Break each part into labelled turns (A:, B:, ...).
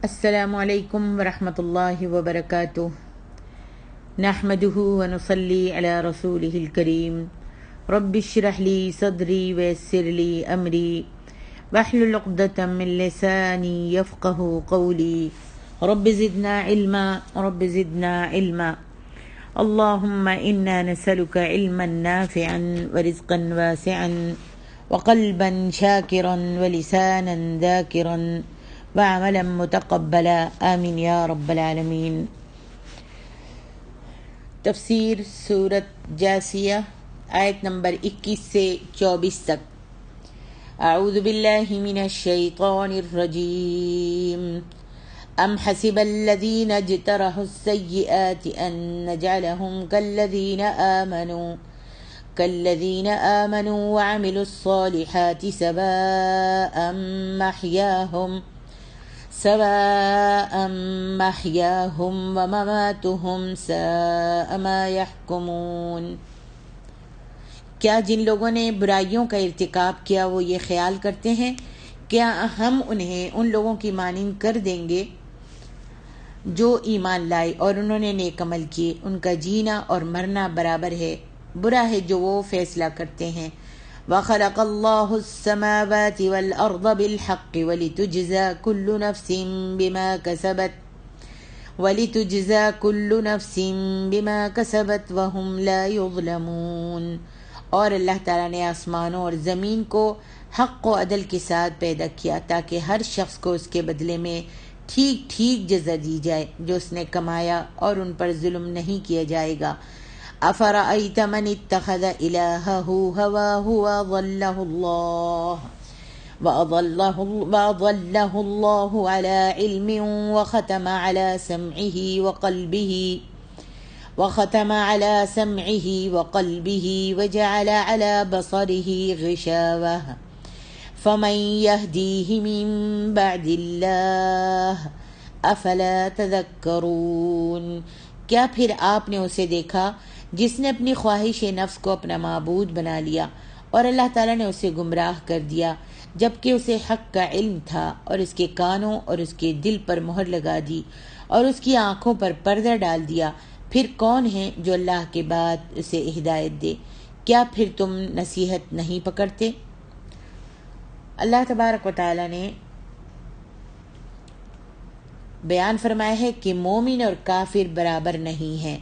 A: السلام علیکم ورحمۃ اللہ وبرکاتہ نحمده ونصلی علی رسولہ الکریم رب اشرح لی صدری ویسر لی امری واحلل عقدۃ من لسانی یفقهوا قولی رب زدنا علما اللهم انا نسألك علما نافعا ورزقا واسعا وقلبا شاکرا ولسانا ذاکرا وعملا متقبلا آمین یا رب العالمین۔ تفسیر سورۃ جاثیہ آیت نمبر 21 سے 24 تک۔ اعوذ باللہ من الشیطان الرجیم ام حسب الذین اجترحوا السیئات ان نجعلهم كالذین آمنوا وعملوا الصالحات سواء محیاهم ومماتهم ساء ما يحكمون۔ کیا جن لوگوں نے برائیوں کا ارتکاب کیا وہ یہ خیال کرتے ہیں کیا ہم انہیں ان لوگوں کی مانند کر دیں گے جو ایمان لائے اور انہوں نے نیک عمل کیے، ان کا جینا اور مرنا برابر ہے، برا ہے جو وہ فیصلہ کرتے ہیں۔ وَخَلَقَ اللَّهُ السَّمَاوَاتِ وَالْأَرْضَ بِالْحَقِّ وَلِتُجْزَى كُلُّ نَفْسٍ بِمَا كَسَبَتْ وَهُمْ لَا يُظْلَمُونَ۔ اور اللہ تعالیٰ نے آسمانوں اور زمین کو حق و عدل کے ساتھ پیدا کیا تاکہ ہر شخص کو اس کے بدلے میں ٹھیک ٹھیک جزا دی جائے جو اس نے کمایا، اور ان پر ظلم نہیں کیا جائے گا۔ أَفَرَأَيْتَ مَنِ اتَّخَذَ إِلَٰهَهُ هَوَاهُ وَأَضَلَّهُ اللَّهُ عَلَىٰ عِلْمٍ وختم على سمعه وقلبه وجعل على بصره غشاوة فمن يهديه من بعد الله افلا تذكرون۔ کیا پھر آپ نے اسے دیکھا جس نے اپنی خواہش نفس کو اپنا معبود بنا لیا اور اللہ تعالیٰ نے اسے گمراہ کر دیا جبکہ اسے حق کا علم تھا، اور اس کے کانوں اور اس کے دل پر مہر لگا دی اور اس کی آنکھوں پر پردہ ڈال دیا، پھر کون ہے جو اللہ کے بعد اسے ہدایت دے؟ کیا پھر تم نصیحت نہیں پکڑتے؟ اللہ تبارک و تعالیٰ نے بیان فرمایا ہے کہ مومن اور کافر برابر نہیں ہیں،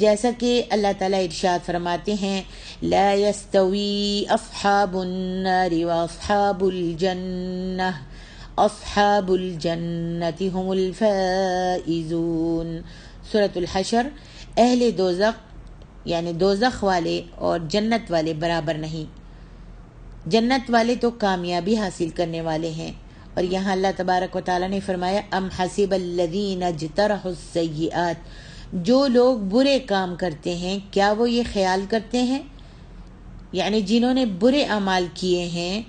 A: جیسا کہ اللہ تعالیٰ ارشاد فرماتے ہیں لا يستوی اصحاب النار واصحاب الجنہ اصحاب الجنۃ هم الفائزون۔ سورۃ الحشر۔ اہل دوزخ یعنی دوزخ والے اور جنت والے برابر نہیں، جنت والے تو کامیابی حاصل کرنے والے ہیں۔ اور یہاں اللہ تبارک و تعالیٰ نے فرمایا ام حسب الذین اجترحوا السیئات، جو لوگ برے کام کرتے ہیں کیا وہ یہ خیال کرتے ہیں، یعنی جنہوں نے برے اعمال کیے ہیں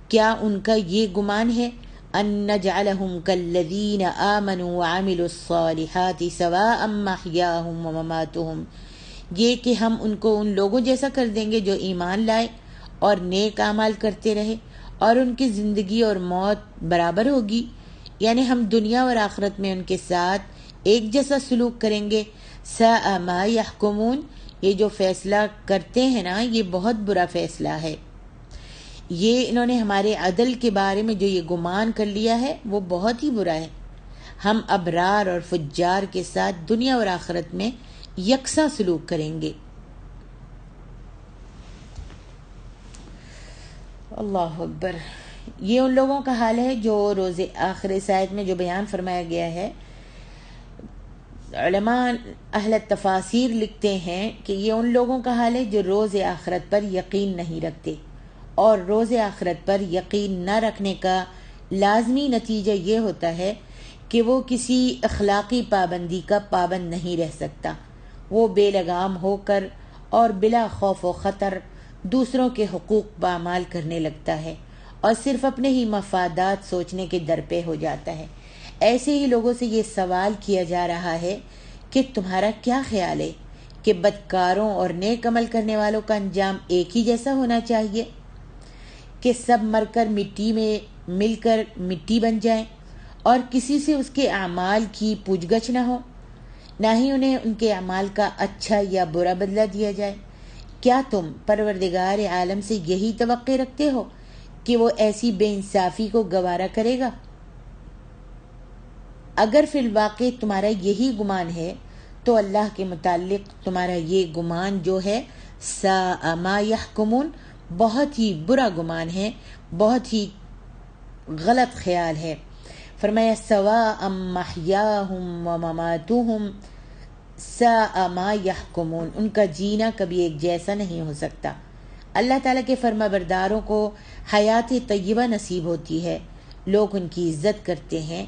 A: کیا ان کا یہ گمان ہے ان نجعلہم کالذین آمنوا وعملوا الصالحات سواء محیاہم ومماتہم، یہ کہ ہم ان کو ان لوگوں جیسا کر دیں گے جو ایمان لائے اور نیک اعمال کرتے رہے اور ان کی زندگی اور موت برابر ہوگی، یعنی ہم دنیا اور آخرت میں ان کے ساتھ ایک جیسا سلوک کریں گے۔ ساء ما یحکمون، یہ جو فیصلہ کرتے ہیں نا یہ بہت برا فیصلہ ہے، یہ انہوں نے ہمارے عدل کے بارے میں جو یہ گمان کر لیا ہے وہ بہت ہی برا ہے۔ ہم ابرار اور فجار کے ساتھ دنیا اور آخرت میں یکساں سلوک کریں گے۔ اللہ اکبر۔ یہ ان لوگوں کا حال ہے جو روز آخر اس آیت میں جو بیان فرمایا گیا ہے، علماء اہل تفاسیر لکھتے ہیں کہ یہ ان لوگوں کا حال ہے جو روز آخرت پر یقین نہیں رکھتے، اور روز آخرت پر یقین نہ رکھنے کا لازمی نتیجہ یہ ہوتا ہے کہ وہ کسی اخلاقی پابندی کا پابند نہیں رہ سکتا، وہ بے لگام ہو کر اور بلا خوف و خطر دوسروں کے حقوق پامال کرنے لگتا ہے اور صرف اپنے ہی مفادات سوچنے کے درپے ہو جاتا ہے۔ ایسے ہی لوگوں سے یہ سوال کیا جا رہا ہے کہ تمہارا کیا خیال ہے کہ بدکاروں اور نیک عمل کرنے والوں کا انجام ایک ہی جیسا ہونا چاہیے کہ سب مر کر مٹی میں مل کر مٹی بن جائیں اور کسی سے اس کے اعمال کی پوچھ گچھ نہ ہو، نہ ہی انہیں ان کے اعمال کا اچھا یا برا بدلہ دیا جائے۔ کیا تم پروردگار عالم سے یہی توقع رکھتے ہو کہ وہ ایسی بے انصافی کو گوارا کرے گا؟ اگر فی الواقع تمہارا یہی گمان ہے تو اللہ کے متعلق تمہارا یہ گمان جو ہے ساء ما یحکمون، بہت ہی برا گمان ہے، بہت ہی غلط خیال ہے۔ فرمایا سواء محیاہم و مماتہم ساء ما یحکمون، ان کا جینا کبھی ایک جیسا نہیں ہو سکتا۔ اللہ تعالیٰ کے فرما برداروں کو حیات طیبہ نصیب ہوتی ہے، لوگ ان کی عزت کرتے ہیں۔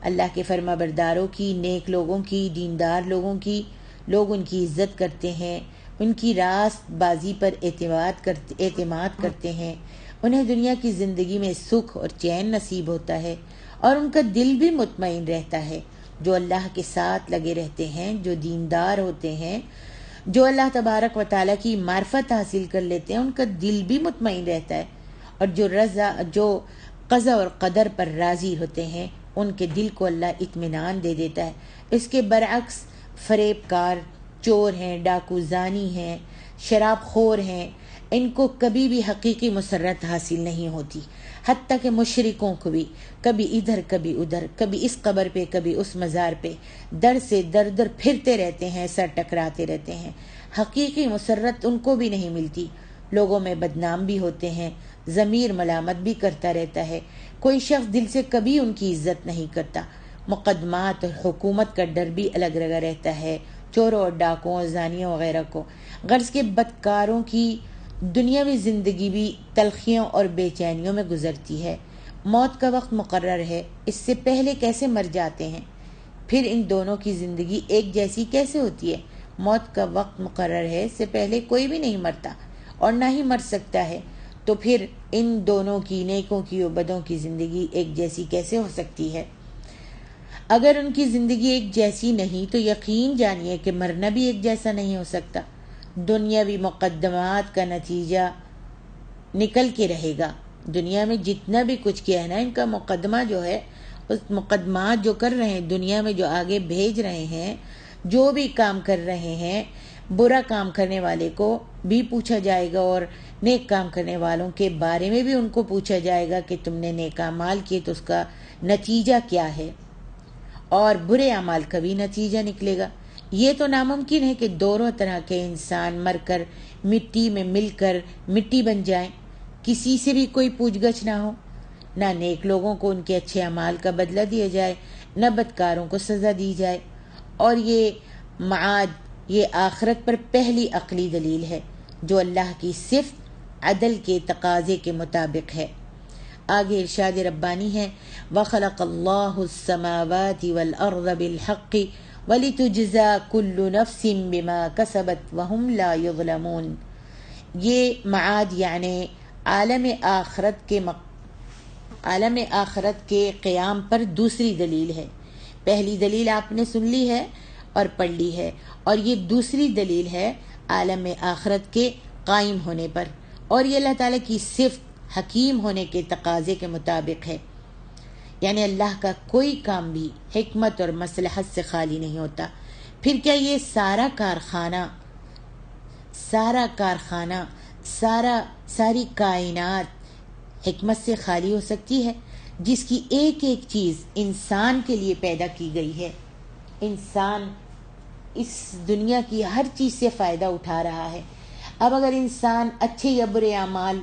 A: اللہ کے فرما برداروں کی، نیک لوگوں کی، دیندار لوگوں کی، لوگ ان کی عزت کرتے ہیں، ان کی راست بازی پر اعتماد کرتے ہیں، انہیں دنیا کی زندگی میں سکھ اور چین نصیب ہوتا ہے، اور ان کا دل بھی مطمئن رہتا ہے۔ جو اللہ کے ساتھ لگے رہتے ہیں، جو دیندار ہوتے ہیں، جو اللہ تبارک و تعالیٰ کی معرفت حاصل کر لیتے ہیں، ان کا دل بھی مطمئن رہتا ہے، اور جو قضا اور قدر پر راضی ہوتے ہیں ان کے دل کو اللہ اطمینان دے دیتا ہے۔ اس کے برعکس فریب کار، چور ہیں، ڈاکو زانی ہیں، شراب خور ہیں، ان کو کبھی بھی حقیقی مسرت حاصل نہیں ہوتی، حتیٰ کہ مشرکوں کو بھی کبھی ادھر کبھی ادھر، کبھی اس قبر پہ کبھی اس مزار پہ در سے در پھرتے رہتے ہیں، سر ٹکراتے رہتے ہیں، حقیقی مسرت ان کو بھی نہیں ملتی، لوگوں میں بدنام بھی ہوتے ہیں، ضمیر ملامت بھی کرتا رہتا ہے، کوئی شخص دل سے کبھی ان کی عزت نہیں کرتا، مقدمات اور حکومت کا ڈر بھی الگ لگا رہتا ہے چوروں اور ڈاکوؤں اور زانیوں وغیرہ کو۔ غرض کے بدکاروں کی دنیاوی زندگی بھی تلخیوں اور بے چینیوں میں گزرتی ہے۔ موت کا وقت مقرر ہے، اس سے پہلے کیسے مر جاتے ہیں؟ پھر ان دونوں کی زندگی ایک جیسی کیسے ہوتی ہے؟ موت کا وقت مقرر ہے، اس سے پہلے کوئی بھی نہیں مرتا اور نہ ہی مر سکتا ہے، تو پھر ان دونوں کی، نیکوں کی اور بدوں کی زندگی ایک جیسی کیسے ہو سکتی ہے؟ اگر ان کی زندگی ایک جیسی نہیں تو یقین جانیے کہ مرنا بھی ایک جیسا نہیں ہو سکتا۔ دنیاوی مقدمات کا نتیجہ نکل کے رہے گا۔ دنیا میں جتنا بھی کچھ کیا ہے نا، ان کا مقدمہ جو ہے، اس مقدمات جو کر رہے ہیں دنیا میں، جو آگے بھیج رہے ہیں، جو بھی کام کر رہے ہیں، برا کام کرنے والے کو بھی پوچھا جائے گا، اور نیک کام کرنے والوں کے بارے میں بھی ان کو پوچھا جائے گا کہ تم نے نیک اعمال کیے تو اس کا نتیجہ کیا ہے، اور برے اعمال کا بھی نتیجہ نکلے گا۔ یہ تو ناممکن ہے کہ دونوں طرح کے انسان مر کر مٹی میں مل کر مٹی بن جائیں، کسی سے بھی کوئی پوچھ گچھ نہ ہو، نہ نیک لوگوں کو ان کے اچھے اعمال کا بدلہ دیا جائے، نہ بدکاروں کو سزا دی جائے۔ اور یہ معاد، یہ آخرت پر پہلی عقلی دلیل ہے جو اللہ کی صفت عدل کے تقاضے کے مطابق ہے۔ آگے ارشاد ربانی ہے وَخَلَقَ اللَّهُ السَّمَاوَاتِ وَالْأَرْضَ بِالْحَقِّ وَلِتُجْزَى كُلُّ نَفْسٍ بِمَا كَسَبَتْ وَهُمْ لَا يُظْلَمُونَ۔ یہ معاد یعنی عالم آخرت کے قیام پر دوسری دلیل ہے۔ پہلی دلیل آپ نے سن لی ہے اور پڑھ لی ہے، اور یہ دوسری دلیل ہے عالم آخرت کے قائم ہونے پر، اور یہ اللہ تعالیٰ کی صفت حکیم ہونے کے تقاضے کے مطابق ہے۔ یعنی اللہ کا کوئی کام بھی حکمت اور مصلحت سے خالی نہیں ہوتا۔ پھر کیا یہ سارا کارخانہ، ساری کائنات حکمت سے خالی ہو سکتی ہے، جس کی ایک ایک چیز انسان کے لیے پیدا کی گئی ہے؟ انسان اس دنیا کی ہر چیز سے فائدہ اٹھا رہا ہے۔ اب اگر انسان اچھے یا برے اعمال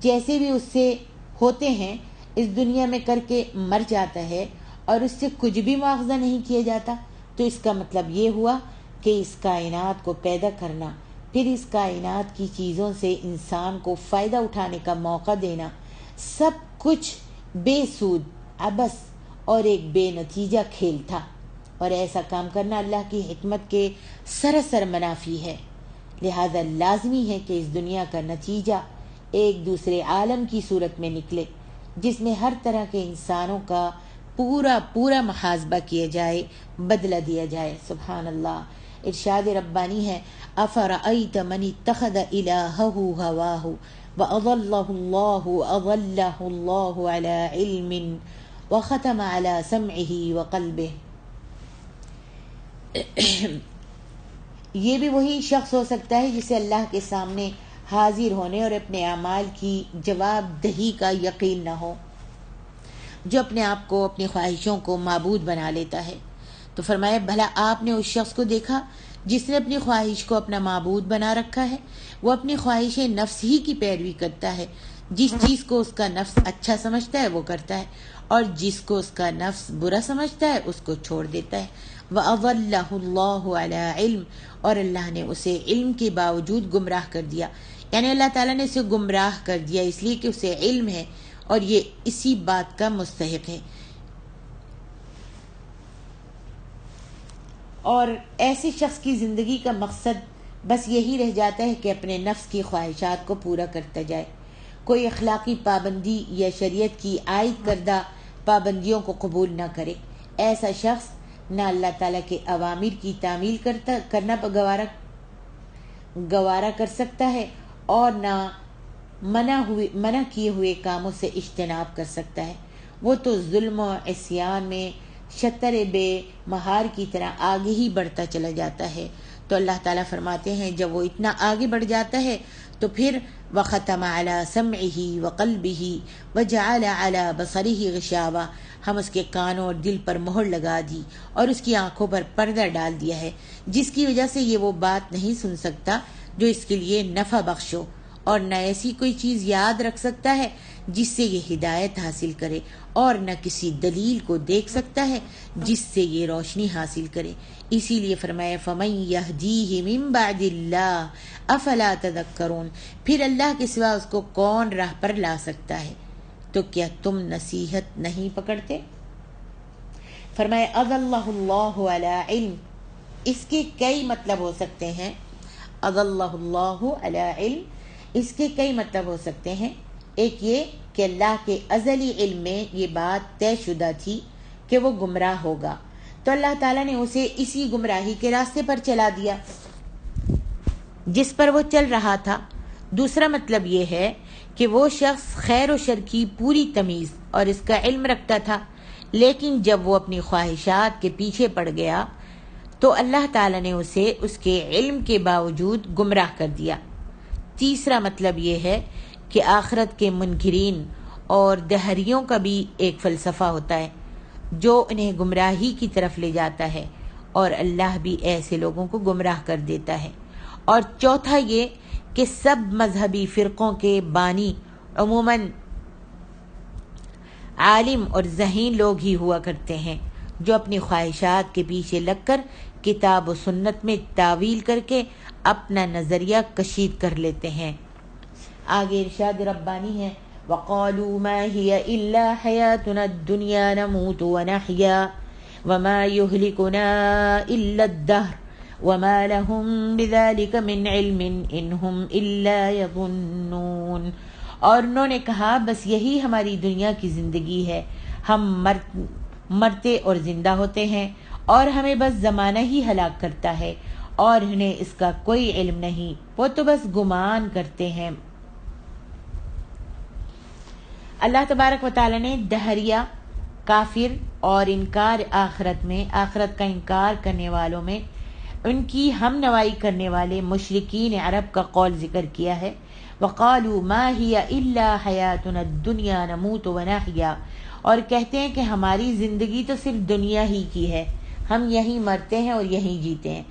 A: جیسے بھی اس سے ہوتے ہیں اس دنیا میں کر کے مر جاتا ہے اور اس سے کچھ بھی مواخذہ نہیں کیا جاتا، تو اس کا مطلب یہ ہوا کہ اس کائنات کو پیدا کرنا، پھر اس کائنات کی چیزوں سے انسان کو فائدہ اٹھانے کا موقع دینا، سب کچھ بے سود، عبث اور ایک بے نتیجہ کھیل تھا، اور ایسا کام کرنا اللہ کی حکمت کے سراسر منافی ہے۔ لہذا لازمی ہے کہ اس دنیا کا نتیجہ ایک دوسرے عالم کی صورت میں نکلے، جس میں ہر طرح کے انسانوں کا پورا محاسبہ کیا جائے، بدلہ دیا جائے۔ سبحان اللہ۔ ارشاد ربانی ہے افرأیت من اتخذ الہہ ہواہ وَأَضَلَّهُ اللَّهُ عَلَى عِلْمٍ وختم علی سمعہ وقلبہ. یہ بھی وہی شخص ہو سکتا ہے جسے اللہ کے سامنے حاضر ہونے اور اپنے اعمال کی جواب دہی کا یقین نہ ہو، جو اپنے آپ کو، اپنی خواہشوں کو معبود بنا لیتا ہے. تو فرمایا بھلا آپ نے اس شخص کو دیکھا جس نے اپنی خواہش کو اپنا معبود بنا رکھا ہے؟ وہ اپنی خواہش نفس ہی کی پیروی کرتا ہے. جس چیز کو اس کا نفس اچھا سمجھتا ہے وہ کرتا ہے، اور جس کو اس کا نفس برا سمجھتا ہے اس کو چھوڑ دیتا ہے. وَأَضَلَّهُ اللَّهُ عَلَىٰ عِلْمٍ، اور اللہ نے اسے علم کے باوجود گمراہ کر دیا. یعنی اللہ تعالیٰ نے اسے گمراہ کر دیا اس لیے کہ اسے علم ہے اور یہ اسی بات کا مستحق ہے. اور ایسے شخص کی زندگی کا مقصد بس یہی رہ جاتا ہے کہ اپنے نفس کی خواہشات کو پورا کرتا جائے، کوئی اخلاقی پابندی یا شریعت کی عائد کردہ پابندیوں کو قبول نہ کرے. ایسا شخص نہ اللہ تعالیٰ کے اوامر کی تعمیل کرنا گوارا کر سکتا ہے اور نہ منع کیے ہوئے کاموں سے اجتناب کر سکتا ہے. وہ تو ظلم و عصیان میں شتر بے مہار کی طرح آگے ہی بڑھتا چلا جاتا ہے. تو اللہ تعالیٰ فرماتے ہیں جب وہ اتنا آگے بڑھ جاتا ہے تو پھر وَخَتَمَ عَلَىٰ سَمْعِهِ وَقَلْبِهِ وَجَعَلَ عَلَىٰ بَصَرِهِ غِشَاوَةً، ہم اس کے کانوں اور دل پر مہر لگا دی اور اس کی آنکھوں پر پردہ ڈال دیا ہے، جس کی وجہ سے یہ وہ بات نہیں سن سکتا جو اس کے لیے نفع بخش ہو، اور نہ ایسی کوئی چیز یاد رکھ سکتا ہے جس سے یہ ہدایت حاصل کرے، اور نہ کسی دلیل کو دیکھ سکتا ہے جس سے یہ روشنی حاصل کرے. اسی لیے فرمایا فَمَن يَهْدِيهِ مِن بَعْدِ اللَّهِ أَفَلَا تَذَكَّرُونَ، پھر اللہ کے سوا اس کو کون راہ پر لا سکتا ہے، تو کیا تم نصیحت نہیں پکڑتے؟ فرمایا اضلہ اللہ علی علم، اس کے کئی مطلب ہو سکتے ہیں. اضلہ اللہ علی علم، اس کے کئی مطلب ہو سکتے ہیں. ایک یہ کہ اللہ کے ازلی علم میں یہ بات طے شدہ تھی کہ وہ گمراہ ہوگا، تو اللہ تعالیٰ نے اسے اسی گمراہی کے راستے پر چلا دیا جس پر وہ چل رہا تھا. دوسرا مطلب یہ ہے کہ وہ شخص خیر و شر کی پوری تمیز اور اس کا علم رکھتا تھا، لیکن جب وہ اپنی خواہشات کے پیچھے پڑ گیا تو اللہ تعالیٰ نے اسے اس کے علم کے باوجود گمراہ کر دیا. تیسرا مطلب یہ ہے کہ آخرت کے منکرین اور دہریوں کا بھی ایک فلسفہ ہوتا ہے جو انہیں گمراہی کی طرف لے جاتا ہے، اور اللہ بھی ایسے لوگوں کو گمراہ کر دیتا ہے. اور چوتھا یہ کہ سب مذہبی فرقوں کے بانی عموماً عالم اور ذہین لوگ ہی ہوا کرتے ہیں جو اپنی خواہشات کے پیچھے لگ کر کتاب و سنت میں تعویل کر کے اپنا نظریہ کشید کر لیتے ہیں. آگے ارشاد ربانی ہے وَقَالُوا مَا هِيَ إِلَّا حَيَاتُنَا الدُّنْيَا نَمُوتُ وَنَحْيَا وَمَا يُهْلِكُنَا إِلَّا الدَّهْرُ وَمَا لَهُم بِذَلِكَ مِنْ عِلْمٍ إِنْ هُمْ إِلَّا يَظُنُّونَ. اور انہوں نے کہا بس یہی ہماری دنیا کی زندگی ہے، ہم مرتے اور زندہ ہوتے ہیں اور ہمیں بس زمانہ ہی ہلاک کرتا ہے، اور انہیں اس کا کوئی علم نہیں، وہ تو بس گمان کرتے ہیں. اللہ تبارک و تعالی نے دہریہ، کافر اور آخرت کا انکار کرنے والوں میں ان کی ہم نوائی کرنے والے مشرکین عرب کا قول ذکر کیا ہے. وَقَالُوا مَا هِيَ إِلَّا حَيَاتُنَا الدُّنْيَا نَمُوتُ وَنَحْيَا، اور کہتے ہیں کہ ہماری زندگی تو صرف دنیا ہی کی ہے، ہم یہیں مرتے ہیں اور یہیں جیتے ہیں.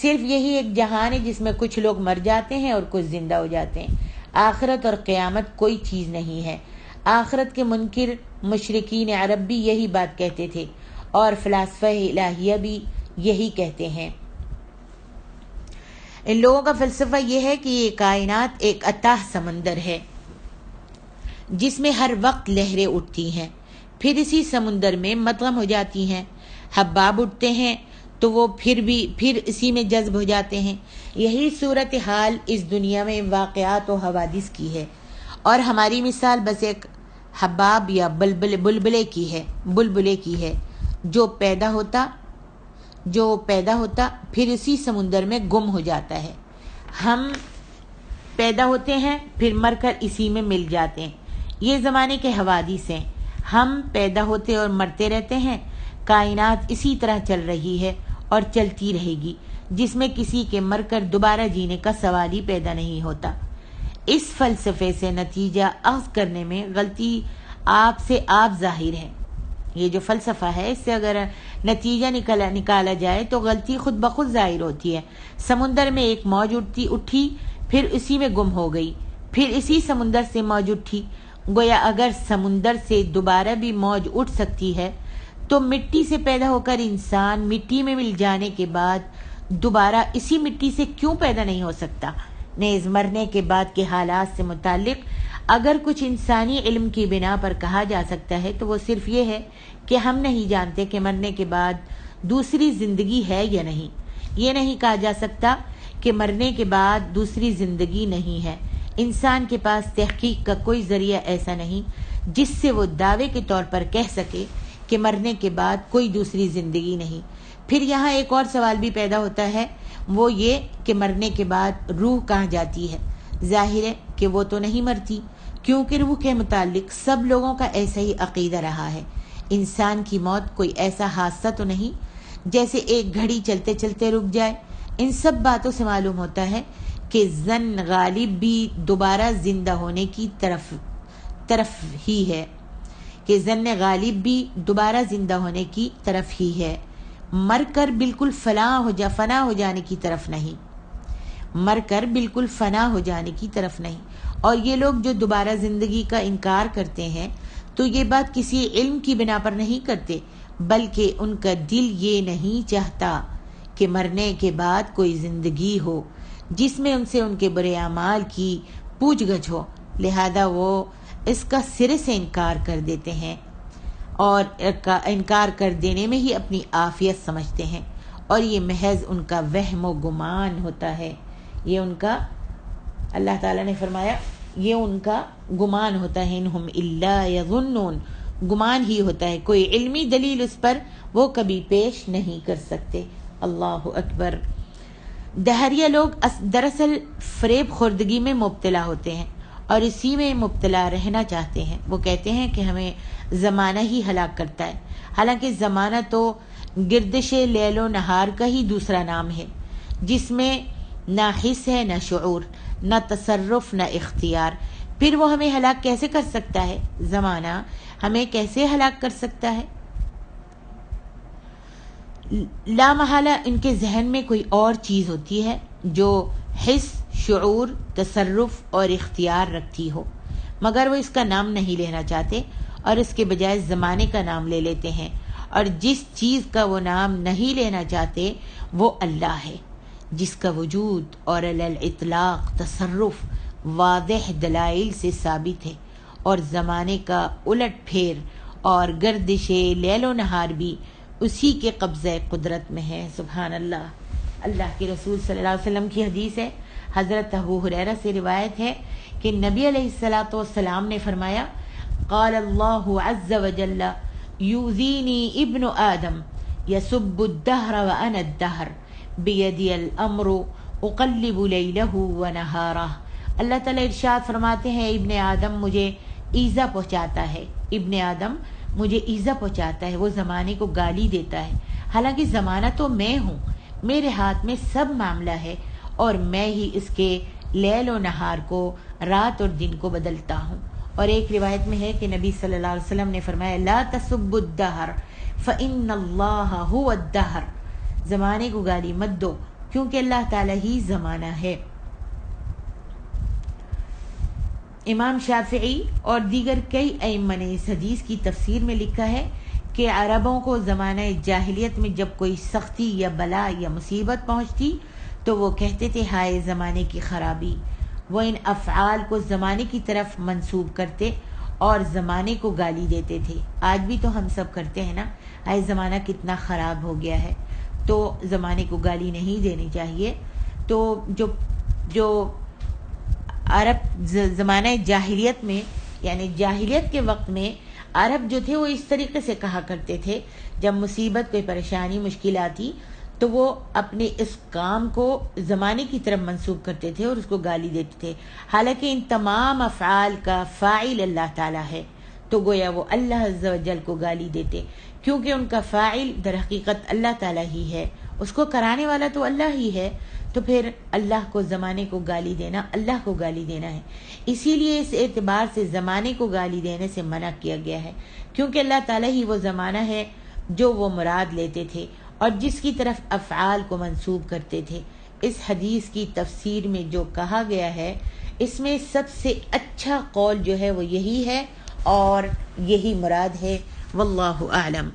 A: صرف یہی ایک جہان ہے جس میں کچھ لوگ مر جاتے ہیں اور کچھ زندہ ہو جاتے ہیں. آخرت اور قیامت کوئی چیز نہیں ہے. آخرت کے منکر مشرکین عرب بھی یہی بات کہتے تھے، اور فلاسفہ الہیہ بھی یہی کہتے ہیں. ان لوگوں کا فلسفہ یہ ہے کہ یہ کائنات ایک اتاہ سمندر ہے جس میں ہر وقت لہریں اٹھتی ہیں، پھر اسی سمندر میں مدغم ہو جاتی ہیں. حباب اٹھتے ہیں تو وہ پھر اسی میں جذب ہو جاتے ہیں. یہی صورتحال اس دنیا میں واقعات و حوادث کی ہے، اور ہماری مثال بس ایک حباب یا بلبلے کی ہے جو پیدا ہوتا پھر اسی سمندر میں گم ہو جاتا ہے. ہم پیدا ہوتے ہیں پھر مر کر اسی میں مل جاتے ہیں. یہ زمانے کے حوادث ہیں. ہم پیدا ہوتے اور مرتے رہتے ہیں، کائنات اسی طرح چل رہی ہے اور چلتی رہے گی، جس میں کسی کے مر کر دوبارہ جینے کا سوال ہی پیدا نہیں ہوتا۔ اس فلسفے سے نتیجہ اخذ کرنے میں غلطی آپ سے آپ ظاہر ہے۔ یہ جو فلسفہ ہے، اس سے اگر نتیجہ نکالا جائے تو غلطی خود بخود ظاہر ہوتی ہے۔ سمندر میں ایک موج اٹھی، پھر اسی میں گم ہو گئی، پھر اسی سمندر سے موج اٹھی۔ گویا اگر سمندر سے دوبارہ بھی موج اٹھ سکتی ہے تو مٹی سے پیدا ہو کر انسان مٹی میں مل جانے کے بعد دوبارہ اسی مٹی سے کیوں پیدا نہیں ہو سکتا؟ نیز مرنے کے بعد کے حالات سے متعلق اگر کچھ انسانی علم کی بنا پر کہا جا سکتا ہے تو وہ صرف یہ ہے کہ ہم نہیں جانتے کہ مرنے کے بعد دوسری زندگی ہے یا نہیں۔ یہ نہیں کہا جا سکتا کہ مرنے کے بعد دوسری زندگی نہیں ہے۔ انسان کے پاس تحقیق کا کوئی ذریعہ ایسا نہیں جس سے وہ دعوے کے طور پر کہہ سکے کہ مرنے کے بعد کوئی دوسری زندگی نہیں۔ پھر یہاں ایک اور سوال بھی پیدا ہوتا ہے، وہ یہ کہ مرنے کے بعد روح کہاں جاتی ہے؟ ظاہر ہے کہ وہ تو نہیں مرتی، کیونکہ روح کے متعلق سب لوگوں کا ایسا ہی عقیدہ رہا ہے۔ انسان کی موت کوئی ایسا حادثہ تو نہیں جیسے ایک گھڑی چلتے چلتے رک جائے۔ ان سب باتوں سے معلوم ہوتا ہے کہ زن غالب بھی دوبارہ زندہ ہونے کی طرف ہی ہے، کہ زن غالب بھی دوبارہ زندہ ہونے کی طرف ہی ہے، مر کر بالکل فنا ہو جانے کی طرف نہیں، مر کر بالکل فنا ہو جانے کی طرف نہیں۔ اور یہ لوگ جو دوبارہ زندگی کا انکار کرتے ہیں تو یہ بات کسی علم کی بنا پر نہیں کرتے، بلکہ ان کا دل یہ نہیں چاہتا کہ مرنے کے بعد کوئی زندگی ہو جس میں ان سے ان کے برے اعمال کی پوچھ گچھ ہو، لہذا وہ اس کا سرے سے انکار کر دیتے ہیں اور انکار کر دینے میں ہی اپنی عافیت سمجھتے ہیں، اور یہ محض ان کا وہم و گمان ہوتا ہے۔ یہ ان کا، اللہ تعالیٰ نے فرمایا، یہ ان کا گمان ہوتا ہے، انہم الا یظنون، گمان ہی ہوتا ہے، کوئی علمی دلیل اس پر وہ کبھی پیش نہیں کر سکتے۔ اللہ اکبر۔ دہریہ لوگ دراصل فریب خوردگی میں مبتلا ہوتے ہیں اور اسی میں مبتلا رہنا چاہتے ہیں۔ وہ کہتے ہیں کہ ہمیں زمانہ ہی ہلاک کرتا ہے، حالانکہ زمانہ تو گردش لیل و نہار کا ہی دوسرا نام ہے، جس میں نہ حس ہے، نہ شعور، نہ تصرف، نہ اختیار۔ پھر وہ ہمیں ہلاک کیسے کر سکتا ہے؟ زمانہ ہمیں کیسے ہلاک کر سکتا ہے؟ لا محالہ ان کے ذہن میں کوئی اور چیز ہوتی ہے جو حس، شعور، تصرف اور اختیار رکھتی ہو، مگر وہ اس کا نام نہیں لینا چاہتے اور اس کے بجائے زمانے کا نام لے لیتے ہیں، اور جس چیز کا وہ نام نہیں لینا چاہتے وہ اللہ ہے، جس کا وجود اور علی الاطلاق تصرف واضح دلائل سے ثابت ہے، اور زمانے کا الٹ پھیر اور گردش لیل و نہار بھی اسی کے قبضہ قدرت میں ہے۔ سبحان اللہ۔ اللہ کے رسول صلی اللہ علیہ وسلم کی حدیث ہے، حضرت ابو ہریرہ سے روایت ہے کہ نبی علیہ الصلوۃ والسلام نے فرمایا، قال اللہ عز وجل یؤذینی ابن آدم یسب الدہر وانا الدہر بیدی الامر اقلب لیلہ ونہارہ۔ اللہ تعالیٰ ارشاد فرماتے ہیں، ابن آدم مجھے ایذا پہنچاتا ہے، ابن آدم مجھے ایذا پہنچاتا ہے، وہ زمانے کو گالی دیتا ہے، حالانکہ زمانہ تو میں ہوں، میرے ہاتھ میں سب معاملہ ہے اور میں ہی اس کے لیل و نہار کو، رات اور دن کو بدلتا ہوں۔ اور ایک روایت میں ہے کہ نبی صلی اللہ علیہ وسلم نے فرمایا، لا تسبوا الدہر فإن اللہ هو الدہر، زمانے کو گالی مت دو کیونکہ اللہ تعالیٰ ہی زمانہ ہے۔ امام شافعی اور دیگر کئی ائمہ نے اس حدیث کی تفسیر میں لکھا ہے کہ عربوں کو زمانہ جاہلیت میں جب کوئی سختی یا بلا یا مصیبت پہنچتی تو وہ کہتے تھے، ہائے زمانے کی خرابی۔ وہ ان افعال کو زمانے کی طرف منسوب کرتے اور زمانے کو گالی دیتے تھے۔ آج بھی تو ہم سب کرتے ہیں نا، ہائے زمانہ کتنا خراب ہو گیا ہے، تو زمانے کو گالی نہیں دینی چاہیے۔ تو جو عرب زمانہ جاہلیت میں، یعنی جاہلیت کے وقت میں عرب جو تھے وہ اس طریقے سے کہا کرتے تھے، جب مصیبت، کوئی پریشانی، مشکل آتی تو وہ اپنے اس کام کو زمانے کی طرف منسوب کرتے تھے اور اس کو گالی دیتے تھے، حالانکہ ان تمام افعال کا فاعل اللہ تعالیٰ ہے۔ تو گویا وہ اللہ عز و جل کو گالی دیتے، کیونکہ ان کا فاعل در حقیقت اللہ تعالیٰ ہی ہے، اس کو کرانے والا تو اللہ ہی ہے، تو پھر اللہ کو زمانے کو گالی دینا اللہ کو گالی دینا ہے۔ اسی لیے اس اعتبار سے زمانے کو گالی دینے سے منع کیا گیا ہے، کیونکہ اللہ تعالیٰ ہی وہ زمانہ ہے جو وہ مراد لیتے تھے اور جس کی طرف افعال کو منسوب کرتے تھے۔ اس حدیث کی تفسیر میں جو کہا گیا ہے، اس میں سب سے اچھا قول جو ہے وہ یہی ہے اور یہی مراد ہے، واللہ اعلم۔